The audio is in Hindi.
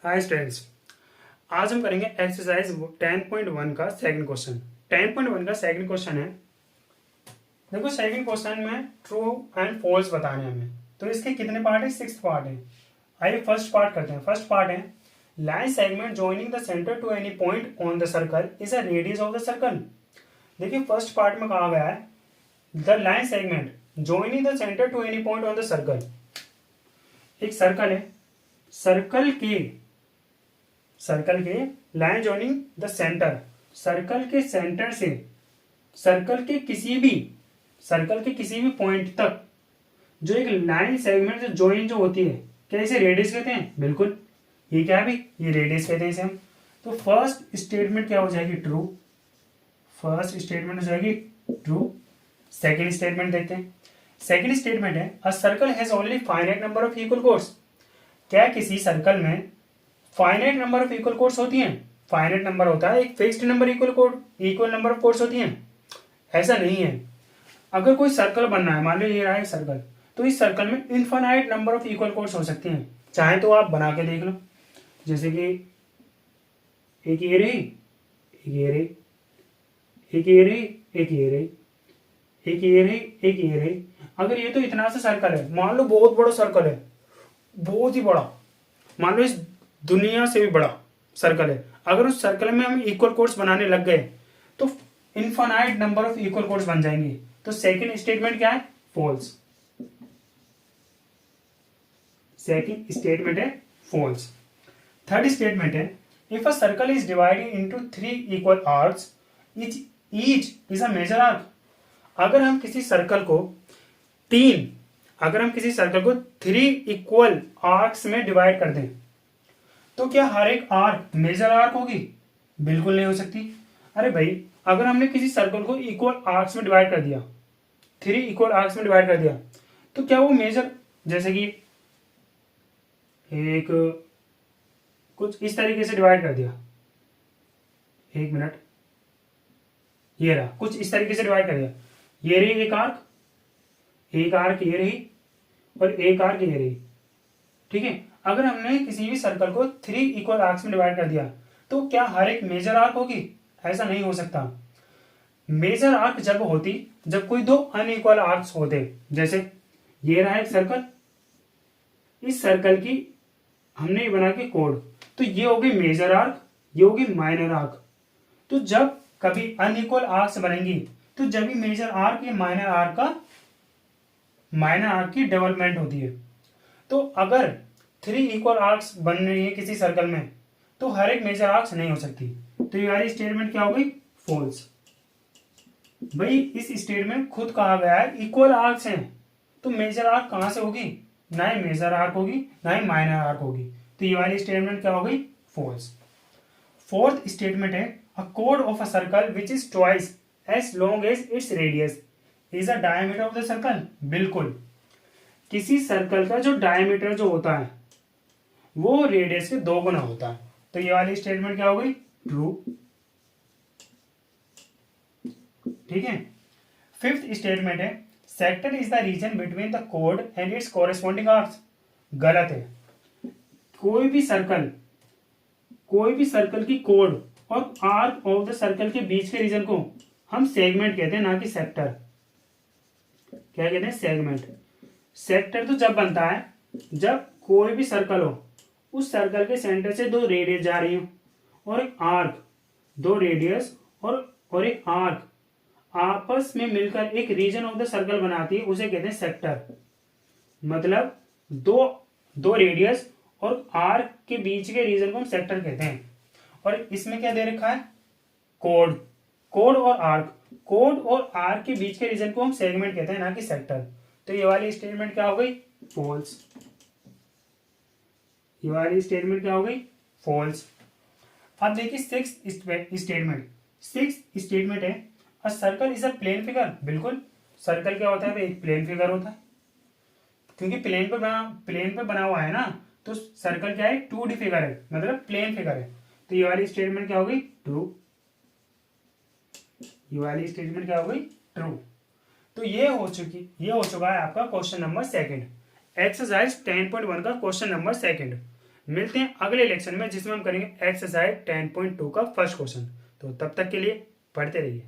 हाय स्टूडेंट्स, आज हम करेंगे एक्सरसाइज 10.1 का सेकंड क्वेश्चन। 10.1 का सेकंड क्वेश्चन है। देखो, सेकंड क्वेश्चन में ट्रू एंड फॉल्स बताने हैं हमें। तो इसके कितने पार्ट है? 6 पार्ट है। आइए फर्स्ट पार्ट करते हैं। फर्स्ट पार्ट है line segment joining the centre to any point on the circle is a radius of the circle. देखिए, फर्स्ट पार्ट में कहा गया है the line segment joining the centre to any point on the circle. एक सर्कल है, सर्कल के line joining the centre, circle के सेंटर से सर्कल के किसी भी पॉइंट तक जो एक लाइन सेगमेंट जो जॉइन जो होती है, क्या इसे रेडियस कहते हैं? बिल्कुल, ये क्या है भाई? ये रेडियस कहते हैं इसे हम। तो फर्स्ट स्टेटमेंट क्या हो जाएगी? ट्रू। फर्स्ट स्टेटमेंट हो जाएगी ट्रू। सेकेंड स्टेटमेंट देखते हैं। सेकेंड स्टेटमेंट है a circle has only finite number of equal course. क्या किसी सर्कल में finite number of equal course होती हैं? फाइनाइट नंबर होता है, एक fixed number equal number of course होती हैं? ऐसा नहीं है। अगर कोई सर्कल बनना है, मान लो ये रहा है सर्कल, तो इस सर्कल में infinite number of equal course हो सकती हैं। चाहे तो आप बना के देख लो, जैसे कि एक ये रही, एक ये रही, एक ये रही, एक ये रही, एक ये रही, एक ये रही। अगर ये तो इतना सा सर्कल है, मान लो बहुत बड़ा सर्कल है, बहुत ही बड़ा, मान लो इस दुनिया से भी बड़ा सर्कल है। अगर उस सर्कल में हम इक्वल कोर्स बनाने लग गए तो infinite number of equal chords बन जाएंगे। तो सेकंड स्टेटमेंट क्या है? फॉल्स। सेकंड स्टेटमेंट है फॉल्स। थर्ड स्टेटमेंट है if a circle is divided into 3 equal arcs each is a major arc. अगर हम किसी सर्कल को 3 इक्वल आर्क्स में डिवाइड कर दें तो क्या हर एक आर्क मेजर आर्क होगी? बिल्कुल नहीं हो सकती। अरे भाई, अगर हमने किसी सर्कल को इक्वल आर्क्स में डिवाइड कर दिया, 3 इक्वल आर्क्स में डिवाइड कर दिया, तो क्या वो मेजर, जैसे कि एक कुछ इस तरीके से डिवाइड कर दिया, एक मिनट, ये रहा, कुछ इस तरीके से डिवाइड कर दिया, ये रही एक आर्क ये रही और एक आर्क ये रही, ठीक है। अगर हमने किसी भी सर्कल को 3 इक्वल आर्क्स में डिवाइड कर दिया तो क्या हर एक मेजर आर्क होगी? ऐसा नहीं हो सकता। मेजर आर्क जब कोई दो अनइक्वल आर्क्स होते, जैसे ये रहा एक सर्कल, इस सर्कल की हमने बना के कोड, तो ये होगी मेजर आर्क, ये होगी माइनर आर्क। तो जब कभी अनइक्वल आर्क्स बनेंगी तो जब भी मेजर आर्क या माइनर आर्क की डेवलपमेंट होती है। तो अगर 3 इक्वल आर्क्स बन रही है किसी सर्कल में तो हर एक मेजर आर्क्स नहीं हो सकती। तो ये वाली स्टेटमेंट क्या हो गई? फॉल्स। भाई, इस स्टेटमेंट खुद कहा गया है इक्वल आर्क्स हैं, तो मेजर आर्क कहां से होगी? ना ही मेजर आर्क होगी ना ही माइनर आर्क होगी। तो ये वाली स्टेटमेंट क्या हो गई? फॉल्स। फोर्थ स्टेटमेंट है अ कोड of a circle which is twice as long as its radius is a diameter of the circle. बिल्कुल, किसी सर्कल का जो डायमीटर जो होता है वो रेडियस के 2 गुना होता है। तो ये वाली स्टेटमेंट क्या हो गई? ट्रू। ठीक है। फिफ्थ स्टेटमेंट है sector is the region between the code and it's corresponding arcs. गलत है। कोई भी सर्कल की कोड और आर्क ऑफ द सर्कल के बीच के रीजन को हम सेगमेंट कहते हैं, ना कि सेक्टर। क्या कहते हैं? सेगमेंट। सेक्टर तो जब बनता है जब कोई भी सर्कल हो, उस सर्कल के सेंटर से 2 रेडियस जा रही हो और एक आर्क, 2 रेडियस और एक आर्क आपस में मिलकर एक रीजन ऑफ द सर्कल बनाती है, उसे कहते हैं सेक्टर। मतलब दो रेडियस और आर्क के बीच के रीजन को हम सेक्टर कहते हैं। और इसमें क्या दे रखा है? कोड और आर्क के बीच के रीजन को हम सेगमेंट कहते हैं, ना कि सेक्टर। तो ये वाली स्टेटमेंट क्या हो गई? फॉल्स। ये वाली स्टेटमेंट क्या हो गई? फॉल्स। अब देखिए सिक्स्थ स्टेटमेंट है a circle is a plane figure. बिल्कुल, सर्कल क्या होता है? एक प्लेन फिगर होता है, क्योंकि प्लेन पे बना हुआ है ना, तो सर्कल क्या है? 2D फिगर है, मतलब प्लेन फिगर है। तो ये वाली स्टेटमेंट क्या हो गई? ट्रू। ये वाली स्टेटमेंट क्या हो गई? ट्रू। तो ये हो चुका है आपका क्वेश्चन नंबर सेकंड, एक्सरसाइज 10.1 का क्वेश्चन नंबर सेकंड। मिलते हैं अगले लेक्चर में जिसमें हम करेंगे एक्सरसाइज 10.2 का फर्स्ट क्वेश्चन। तो तब तक के लिए पढ़ते रहिए।